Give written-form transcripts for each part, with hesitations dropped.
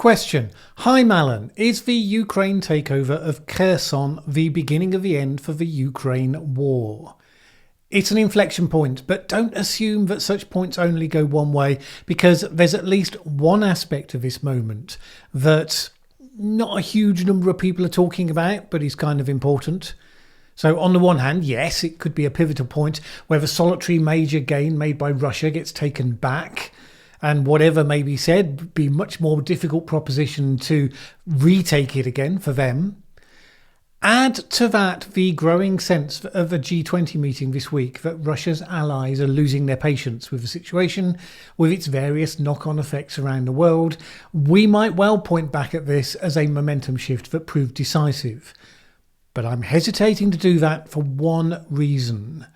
Question. Hi Mallen, is the Ukraine takeover of Kherson the beginning of the end for the Ukraine war? It's an inflection point, but don't assume that such points only go one way, because there's at least one aspect of this moment that not a huge number of people are talking about, but is kind of important. So on the one hand, yes, it could be a pivotal point where the solitary major gain made by Russia gets taken back, and whatever may be said would be much more difficult proposition to retake it again for them. Add to that the growing sense of the G20 meeting this week that Russia's allies are losing their patience with the situation, with its various knock-on effects around the world. We might well point back at this as a momentum shift that proved decisive. But I'm hesitating to do that for one reason.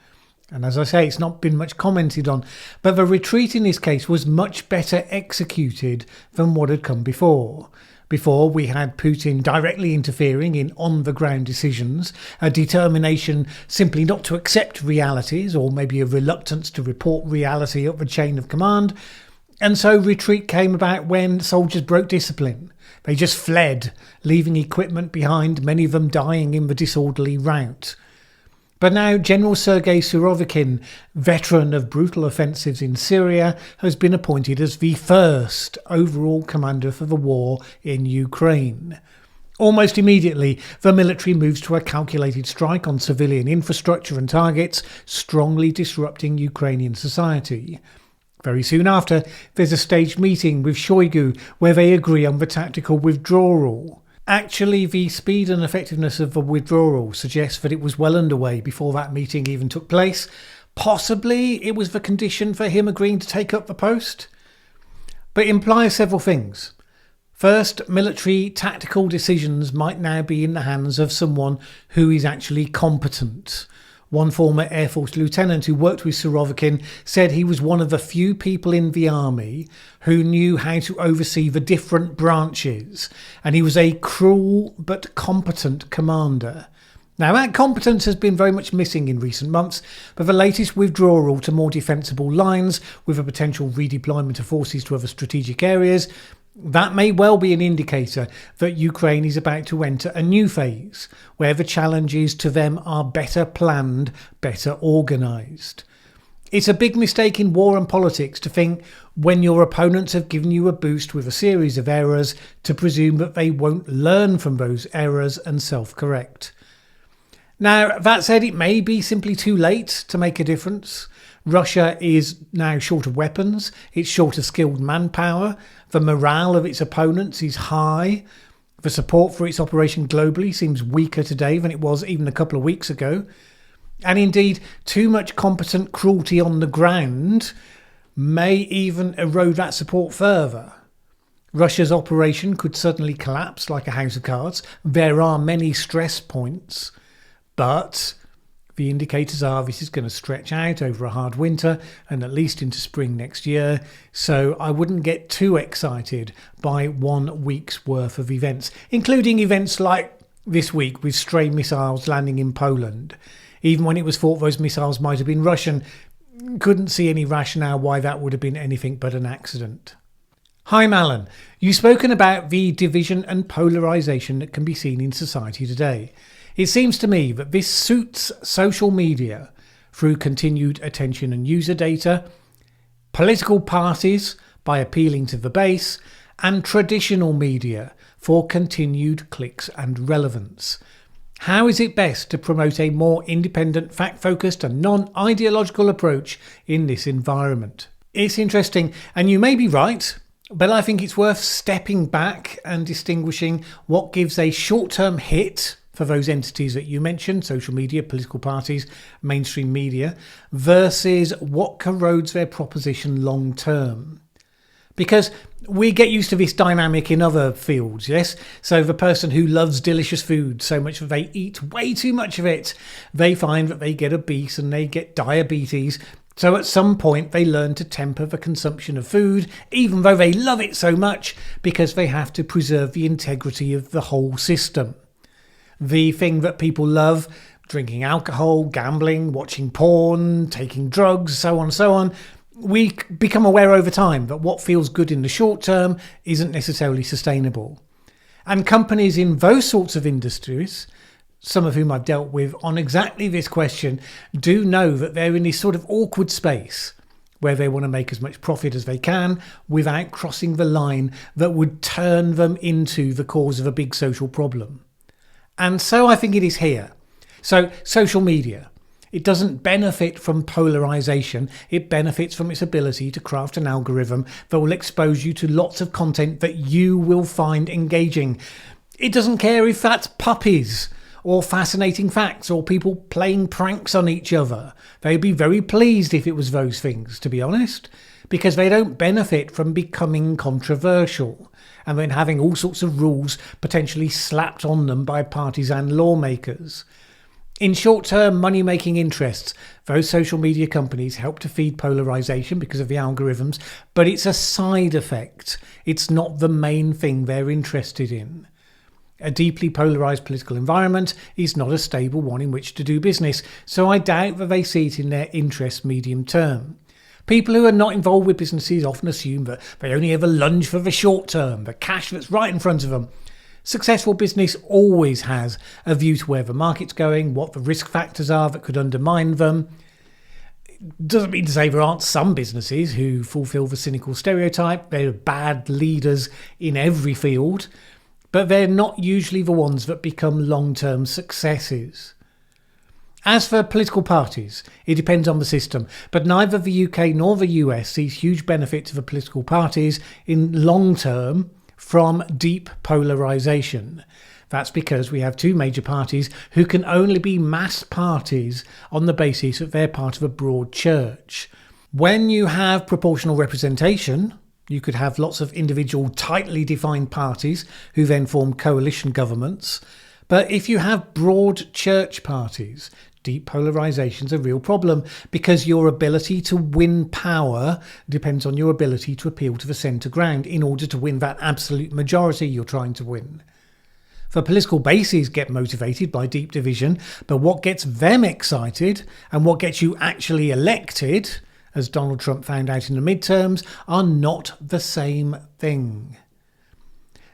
And as I say, it's not been much commented on, but the retreat in this case was much better executed than what had come before. Before, we had Putin directly interfering in on-the-ground decisions, a determination simply not to accept realities, or maybe a reluctance to report reality up the chain of command. And so retreat came about when soldiers broke discipline. They just fled, leaving equipment behind, many of them dying in the disorderly rout. But now General Sergei Surovikin, veteran of brutal offensives in Syria, has been appointed as the first overall commander for the war in Ukraine. Almost immediately, the military moves to a calculated strike on civilian infrastructure and targets, strongly disrupting Ukrainian society. Very soon after, there's a staged meeting with Shoigu where they agree on the tactical withdrawal. Actually, the speed and effectiveness of the withdrawal suggests that it was well underway before that meeting even took place. Possibly it was the condition for him agreeing to take up the post. But it implies several things. First, military tactical decisions might now be in the hands of someone who is actually competent. One former Air Force lieutenant who worked with Surovikin said he was one of the few people in the army who knew how to oversee the different branches, and he was a cruel but competent commander. Now, that competence has been very much missing in recent months, but the latest withdrawal to more defensible lines, with a potential redeployment of forces to other strategic areas, that may well be an indicator that Ukraine is about to enter a new phase, where the challenges to them are better planned, better organised. It's a big mistake in war and politics to think, when your opponents have given you a boost with a series of errors, to presume that they won't learn from those errors and self-correct. Now, that said, it may be simply too late to make a difference. Russia is now short of weapons, it's short of skilled manpower, the morale of its opponents is high, the support for its operation globally seems weaker today than it was even a couple of weeks ago, and indeed too much competent cruelty on the ground may even erode that support further. Russia's operation could suddenly collapse like a house of cards. There are many stress points, but the indicators are this is going to stretch out over a hard winter and at least into spring next year. So I wouldn't get too excited by 1 week's worth of events, including events like this week with stray missiles landing in Poland. Even when it was thought those missiles might have been Russian, couldn't see any rationale why that would have been anything but an accident. Hi Mallen, you've spoken about the division and polarisation that can be seen in society today. It seems to me that this suits social media through continued attention and user data, political parties by appealing to the base, and traditional media for continued clicks and relevance. How is it best to promote a more independent, fact-focused and non-ideological approach in this environment? It's interesting, and you may be right, but I think it's worth stepping back and distinguishing what gives a short-term hit for those entities that you mentioned, social media, political parties, mainstream media, versus what corrodes their proposition long term. Because we get used to this dynamic in other fields, yes? So the person who loves delicious food so much that they eat way too much of it, they find that they get obese and they get diabetes. So at some point they learn to temper the consumption of food, even though they love it so much, because they have to preserve the integrity of the whole system. The thing that people love, drinking alcohol, gambling, watching porn, taking drugs, so on, we become aware over time that what feels good in the short term isn't necessarily sustainable. And companies in those sorts of industries, some of whom I've dealt with on exactly this question, do know that they're in this sort of awkward space where they want to make as much profit as they can without crossing the line that would turn them into the cause of a big social problem. And so I think it is here. So social media. It doesn't benefit from polarization. It benefits from its ability to craft an algorithm that will expose you to lots of content that you will find engaging. It doesn't care if that's puppies or fascinating facts or people playing pranks on each other. They'd be very pleased if it was those things, to be honest, because they don't benefit from becoming controversial and then having all sorts of rules potentially slapped on them by partisan lawmakers. In short-term money-making interests, those social media companies help to feed polarization because of the algorithms, but it's a side effect. It's not the main thing they're interested in. A deeply polarized political environment is not a stable one in which to do business, so I doubt that they see it in their interest medium term. People who are not involved with businesses often assume that they only ever lunge for the short term, the cash that's right in front of them. Successful business always has a view to where the market's going, what the risk factors are that could undermine them. Doesn't mean to say there aren't some businesses who fulfill the cynical stereotype. They're bad leaders in every field, but they're not usually the ones that become long-term successes. As for political parties, it depends on the system, but neither the UK nor the US sees huge benefit to the political parties in long term from deep polarisation. That's because we have two major parties who can only be mass parties on the basis that they're part of a broad church. When you have proportional representation, you could have lots of individual tightly defined parties who then form coalition governments. But if you have broad church parties, deep polarisation is a real problem because your ability to win power depends on your ability to appeal to the centre ground in order to win that absolute majority you're trying to win. The political bases get motivated by deep division, but what gets them excited and what gets you actually elected, as Donald Trump found out in the midterms, are not the same thing.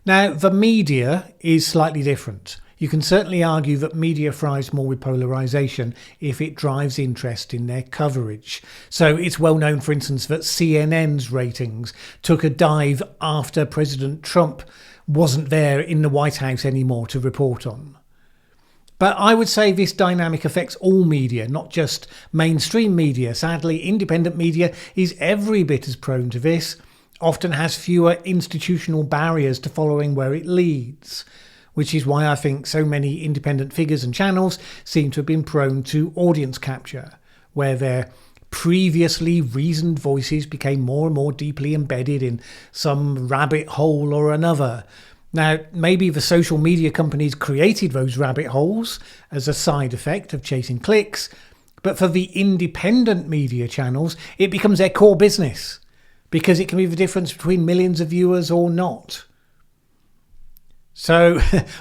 Now, the media is slightly different. You can certainly argue that media thrives more with polarisation if it drives interest in their coverage. So it's well known, for instance, that CNN's ratings took a dive after President Trump wasn't there in the White House anymore to report on. But I would say this dynamic affects all media, not just mainstream media. Sadly, independent media is every bit as prone to this, often has fewer institutional barriers to following where it leads, which is why I think so many independent figures and channels seem to have been prone to audience capture, where their previously reasoned voices became more and more deeply embedded in some rabbit hole or another. Now, maybe the social media companies created those rabbit holes as a side effect of chasing clicks, but for the independent media channels, it becomes their core business because it can be the difference between millions of viewers or not. So,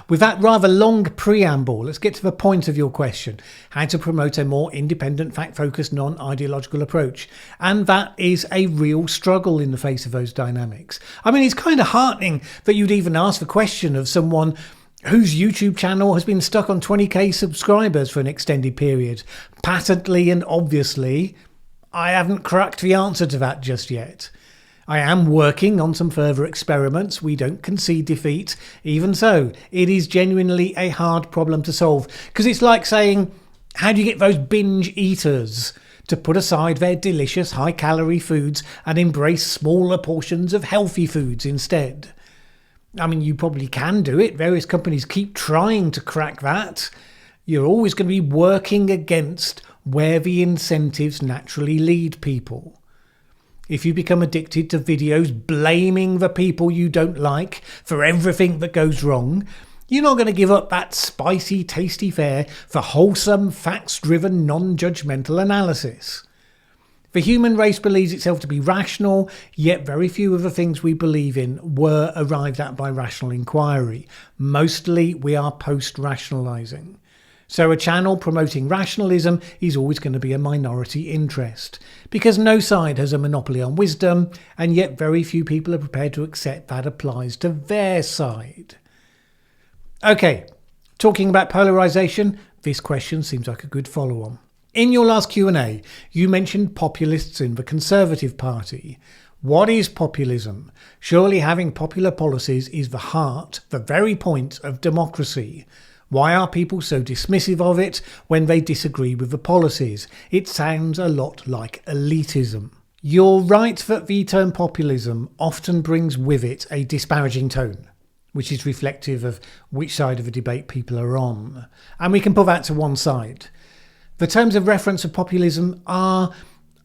with that rather long preamble, let's get to the point of your question: how to promote a more independent, fact-focused, non-ideological approach. And that is a real struggle in the face of those dynamics. I mean, it's kind of heartening that you'd even ask the question of someone whose YouTube channel has been stuck on 20k subscribers for an extended period. Patently and obviously, I haven't cracked the answer to that just yet. I am working on some further experiments. We don't concede defeat. Even so, it is genuinely a hard problem to solve. Because it's like saying, how do you get those binge eaters to put aside their delicious high-calorie foods and embrace smaller portions of healthy foods instead? I mean, you probably can do it. Various companies keep trying to crack that. You're always going to be working against where the incentives naturally lead people. If you become addicted to videos blaming the people you don't like for everything that goes wrong, you're not going to give up that spicy, tasty fare for wholesome, facts-driven, non-judgmental analysis. The human race believes itself to be rational, yet very few of the things we believe in were arrived at by rational inquiry. Mostly we are post-rationalising. So a channel promoting rationalism is always going to be a minority interest, because no side has a monopoly on wisdom, and yet very few people are prepared to accept that applies to their side. Okay, talking about polarisation, this question seems like a good follow-on. In your last Q&A, you mentioned populists in the Conservative Party. What is populism? Surely having popular policies is the heart, the very point of democracy. Why are people so dismissive of it when they disagree with the policies? It sounds a lot like elitism. You're right that the term populism often brings with it a disparaging tone, which is reflective of which side of the debate people are on. And we can put that to one side. The terms of reference of populism are,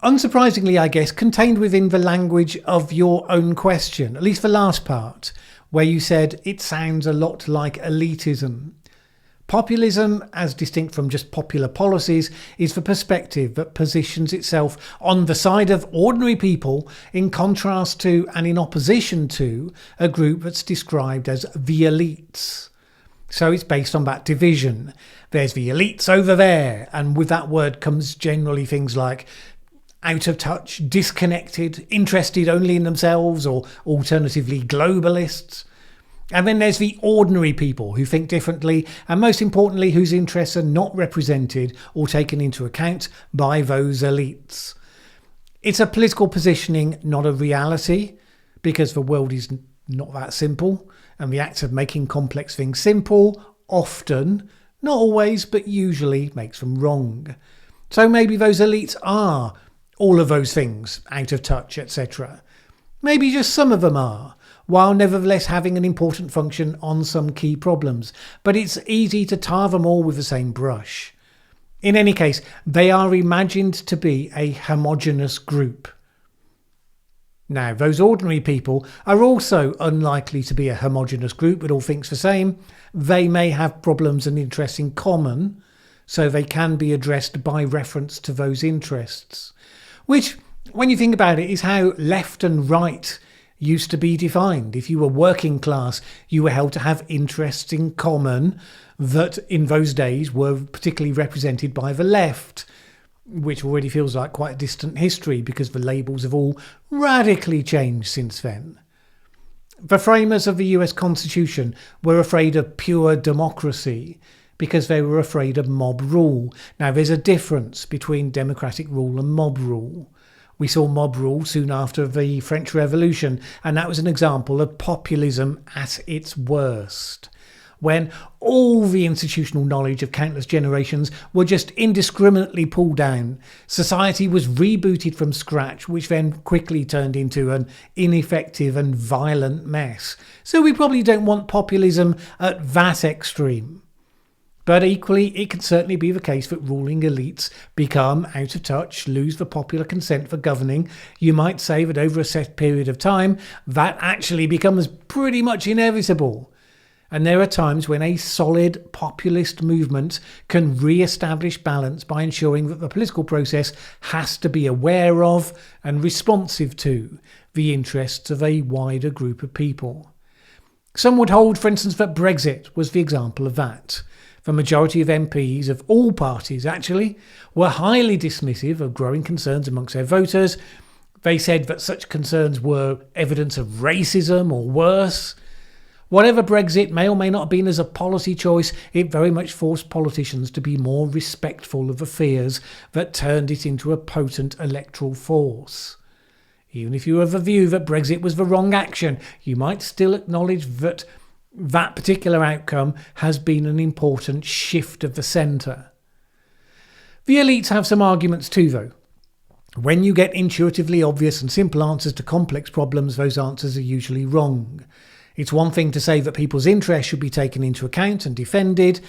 unsurprisingly I guess, contained within the language of your own question, at least the last part, where you said it sounds a lot like elitism. Populism, as distinct from just popular policies, is the perspective that positions itself on the side of ordinary people in contrast to and in opposition to a group that's described as the elites. So it's based on that division. There's the elites over there, and with that word comes generally things like out of touch, disconnected, interested only in themselves, or alternatively globalists. And then there's the ordinary people who think differently, and most importantly whose interests are not represented or taken into account by those elites. It's a political positioning, not a reality, because the world is not that simple, and the act of making complex things simple often, not always, but usually makes them wrong. So maybe those elites are all of those things, out of touch, etc. Maybe just some of them are, while nevertheless having an important function on some key problems. But it's easy to tar them all with the same brush. In any case, they are imagined to be a homogeneous group. Now, those ordinary people are also unlikely to be a homogeneous group that all thinks the same. They may have problems and interests in common, so they can be addressed by reference to those interests. Which, when you think about it, is how left and right used to be defined. If you were working class, you were held to have interests in common that in those days were particularly represented by the left, which already feels like quite a distant history because the labels have all radically changed since then. The framers of the US Constitution were afraid of pure democracy because they were afraid of mob rule. Now, there's a difference between democratic rule and mob rule. We saw mob rule soon after the French Revolution, and that was an example of populism at its worst, when all the institutional knowledge of countless generations were just indiscriminately pulled down. Society was rebooted from scratch, which then quickly turned into an ineffective and violent mess. So we probably don't want populism at that extreme. But equally, it can certainly be the case that ruling elites become out of touch, lose the popular consent for governing. You might say that over a set period of time, that actually becomes pretty much inevitable. And there are times when a solid populist movement can re-establish balance by ensuring that the political process has to be aware of and responsive to the interests of a wider group of people. Some would hold, for instance, that Brexit was the example of that. The majority of MPs of all parties, actually, were highly dismissive of growing concerns amongst their voters. They said that such concerns were evidence of racism or worse. Whatever Brexit may or may not have been as a policy choice, it very much forced politicians to be more respectful of the fears that turned it into a potent electoral force. Even if you were of the view that Brexit was the wrong action, you might still acknowledge that that particular outcome has been an important shift of the centre. The elites have some arguments too, though. When you get intuitively obvious and simple answers to complex problems, those answers are usually wrong. It's one thing to say that people's interests should be taken into account and defended,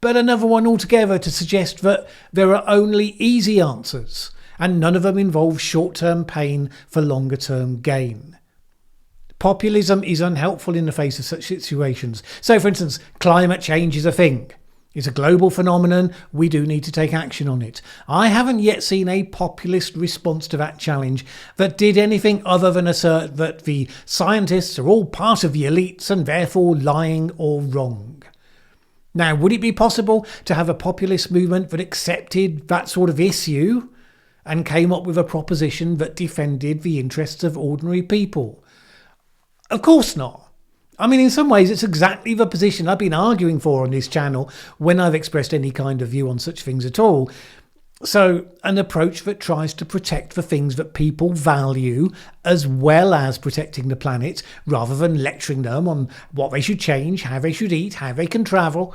but another one altogether to suggest that there are only easy answers, and none of them involve short-term pain for longer-term gain. Populism is unhelpful in the face of such situations. So, for instance, climate change is a thing. It's a global phenomenon. We do need to take action on it. I haven't yet seen a populist response to that challenge that did anything other than assert that the scientists are all part of the elites and therefore lying or wrong. Now, would it be possible to have a populist movement that accepted that sort of issue and came up with a proposition that defended the interests of ordinary people? Of course not. I mean, in some ways, it's exactly the position I've been arguing for on this channel when I've expressed any kind of view on such things at all. So, an approach that tries to protect the things that people value as well as protecting the planet, rather than lecturing them on what they should change, how they should eat, how they can travel.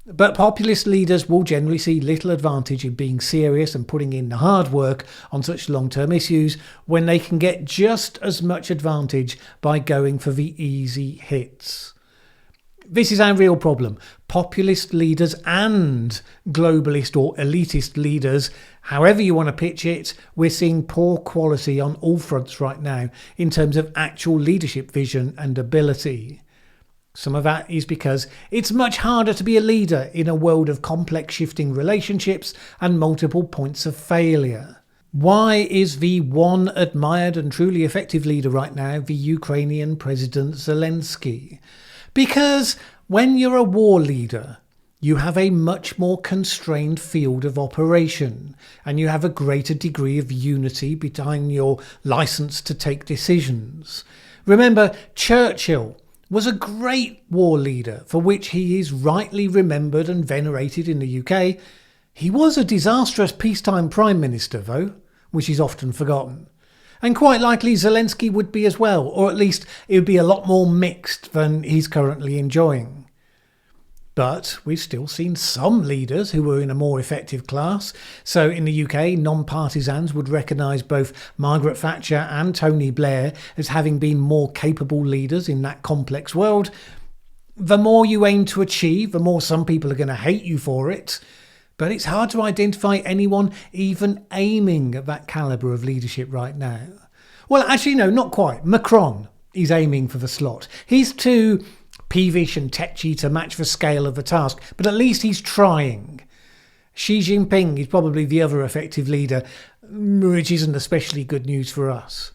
But populist leaders will generally see little advantage in being serious and putting in the hard work on such long-term issues when they can get just as much advantage by going for the easy hits. This is our real problem. Populist leaders and globalist or elitist leaders, however you want to pitch it, we're seeing poor quality on all fronts right now in terms of actual leadership vision and ability. Some of that is because it's much harder to be a leader in a world of complex shifting relationships and multiple points of failure. Why is the one admired and truly effective leader right now the Ukrainian President Zelensky? Because when you're a war leader, you have a much more constrained field of operation and you have a greater degree of unity behind your license to take decisions. Remember, Churchill was a great war leader for which he is rightly remembered and venerated in the UK. He was a disastrous peacetime prime minister, though, which is often forgotten. And quite likely Zelensky would be as well, or at least it would be a lot more mixed than he's currently enjoying. But we've still seen some leaders who were in a more effective class. So in the UK, non-partisans would recognise both Margaret Thatcher and Tony Blair as having been more capable leaders in that complex world. The more you aim to achieve, the more some people are going to hate you for it. But it's hard to identify anyone even aiming at that calibre of leadership right now. Well, actually, no, not quite. Macron is aiming for the slot. He's too peevish and tetchy to match the scale of the task, but at least he's trying. Xi Jinping is probably the other effective leader, which isn't especially good news for us.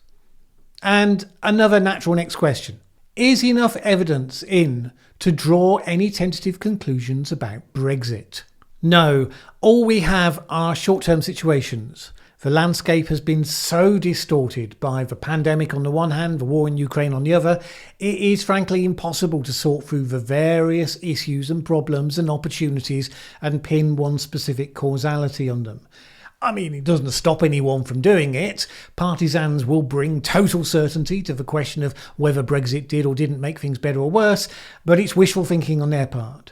And another natural next question. Is enough evidence in to draw any tentative conclusions about Brexit? No, all we have are short-term situations. The landscape has been so distorted by the pandemic on the one hand, the war in Ukraine on the other, it is frankly impossible to sort through the various issues and problems and opportunities and pin one specific causality on them. I mean, it doesn't stop anyone from doing it. Partisans will bring total certainty to the question of whether Brexit did or didn't make things better or worse, but it's wishful thinking on their part.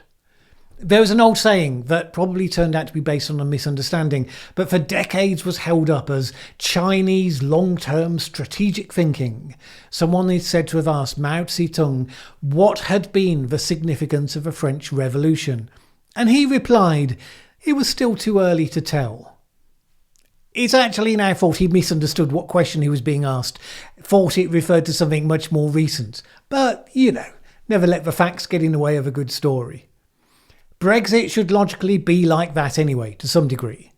There was an old saying that probably turned out to be based on a misunderstanding, but for decades was held up as Chinese long-term strategic thinking. Someone is said to have asked Mao Zedong what had been the significance of the French Revolution, and he replied, it was still too early to tell. It's actually now thought he misunderstood what question he was being asked, thought it referred to something much more recent, but, never let the facts get in the way of a good story. Brexit should logically be like that anyway, to some degree.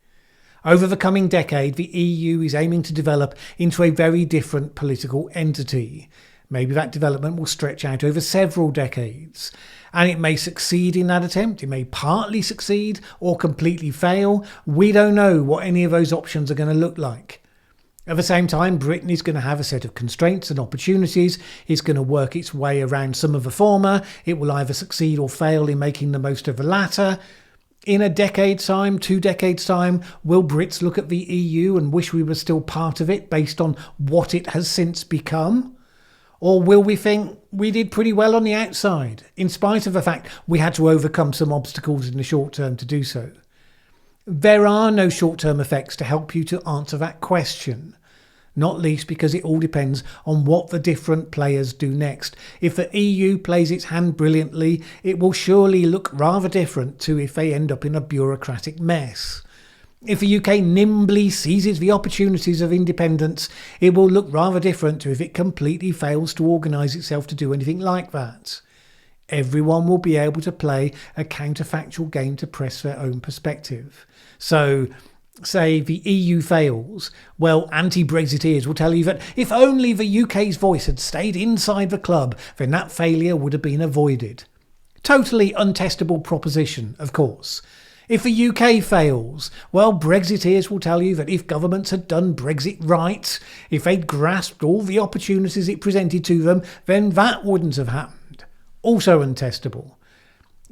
Over the coming decade, the EU is aiming to develop into a very different political entity. Maybe that development will stretch out over several decades. And it may succeed in that attempt, it may partly succeed or completely fail. We don't know what any of those options are going to look like. At the same time, Britain is going to have a set of constraints and opportunities. It's going to work its way around some of the former. It will either succeed or fail in making the most of the latter. In a decade's time, 2 decades' time, will Brits look at the EU and wish we were still part of it based on what it has since become? Or will we think we did pretty well on the outside, in spite of the fact we had to overcome some obstacles in the short term to do so? There are no short-term effects to help you to answer that question, not least because it all depends on what the different players do next. If the EU plays its hand brilliantly, it will surely look rather different to if they end up in a bureaucratic mess. If the UK nimbly seizes the opportunities of independence, it will look rather different to if it completely fails to organise itself to do anything like that. Everyone will be able to play a counterfactual game to press their own perspective. So, say the EU fails, well, anti-Brexiteers will tell you that if only the UK's voice had stayed inside the club, then that failure would have been avoided. Totally untestable proposition, of course. If the UK fails, well, Brexiteers will tell you that if governments had done Brexit right, if they'd grasped all the opportunities it presented to them, then that wouldn't have happened. Also untestable.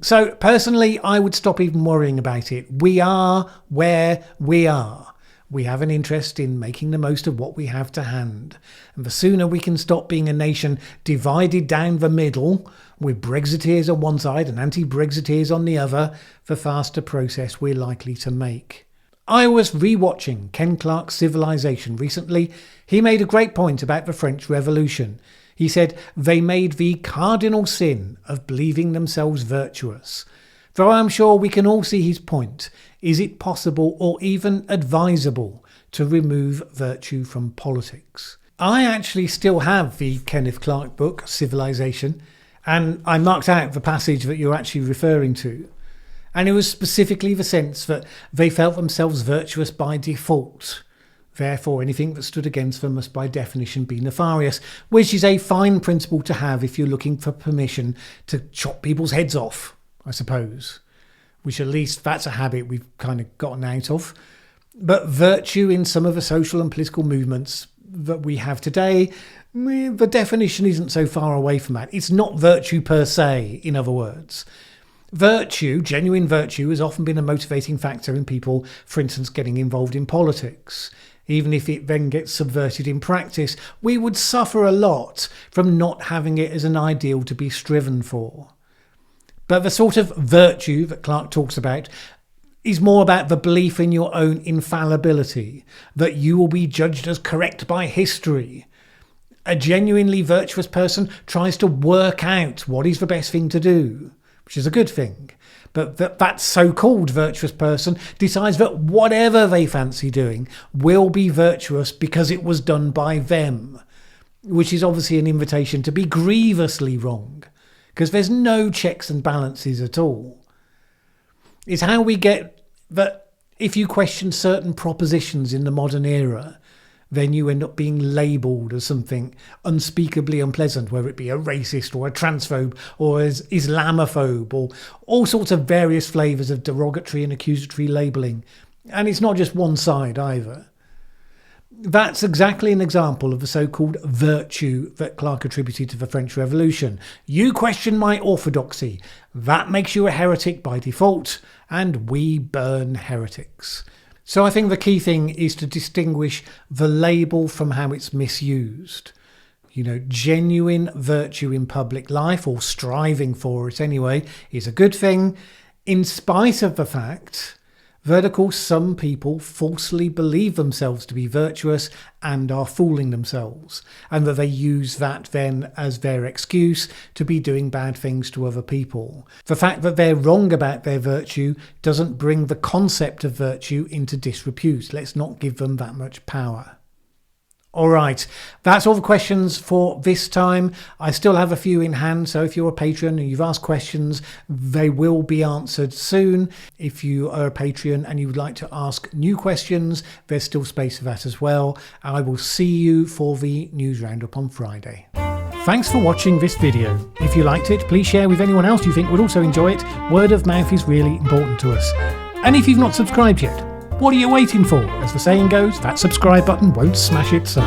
So personally, I would stop even worrying about it. We are where we are. We have an interest in making the most of what we have to hand. And the sooner we can stop being a nation divided down the middle, with Brexiteers on one side and anti-Brexiteers on the other, the faster process we're likely to make. I was rewatching Ken Clarke's Civilization recently. He made a great point about the French Revolution. He said they made the cardinal sin of believing themselves virtuous. Though I'm sure we can all see his point, is it possible or even advisable to remove virtue from politics? I actually still have the Kenneth Clarke book, Civilization, and I marked out the passage that you're actually referring to. And it was specifically the sense that they felt themselves virtuous by default. Therefore, anything that stood against them must by definition be nefarious, which is a fine principle to have if you're looking for permission to chop people's heads off, I suppose. Which at least that's a habit we've kind of gotten out of. But virtue in some of the social and political movements that we have today, the definition isn't so far away from that. It's not virtue per se, in other words. Virtue, genuine virtue, has often been a motivating factor in people, for instance, getting involved in politics. Even if it then gets subverted in practice, we would suffer a lot from not having it as an ideal to be striven for. But the sort of virtue that Clarke talks about is more about the belief in your own infallibility, that you will be judged as correct by history. A genuinely virtuous person tries to work out what is the best thing to do, which is a good thing. But that so-called virtuous person decides that whatever they fancy doing will be virtuous because it was done by them, which is obviously an invitation to be grievously wrong, because there's no checks and balances at all. It's how we get that if you question certain propositions in the modern era, then you end up being labelled as something unspeakably unpleasant, whether it be a racist or a transphobe or as Islamophobe or all sorts of various flavours of derogatory and accusatory labelling. And it's not just one side either. That's exactly an example of the so-called virtue that Clarke attributed to the French Revolution. You question my orthodoxy. That makes you a heretic by default, and we burn heretics. So I think the key thing is to distinguish the label from how it's misused. Genuine virtue in public life, or striving for it anyway, is a good thing, in spite of the fact that, of course, some people falsely believe themselves to be virtuous and are fooling themselves, and that they use that then as their excuse to be doing bad things to other people. The fact that they're wrong about their virtue doesn't bring the concept of virtue into disrepute. Let's not give them that much power. All right, that's all the questions for this time. I still have a few in hand, so if you're a patron and you've asked questions, they will be answered soon. If you are a patron and you would like to ask new questions, there's still space for that as well. I will see you for the news roundup on Friday. Thanks for watching this video. If you liked it, please share with anyone else you think would also enjoy it. Word of mouth is really important to us. And if you've not subscribed yet, what are you waiting for? As the saying goes, that subscribe button won't smash itself.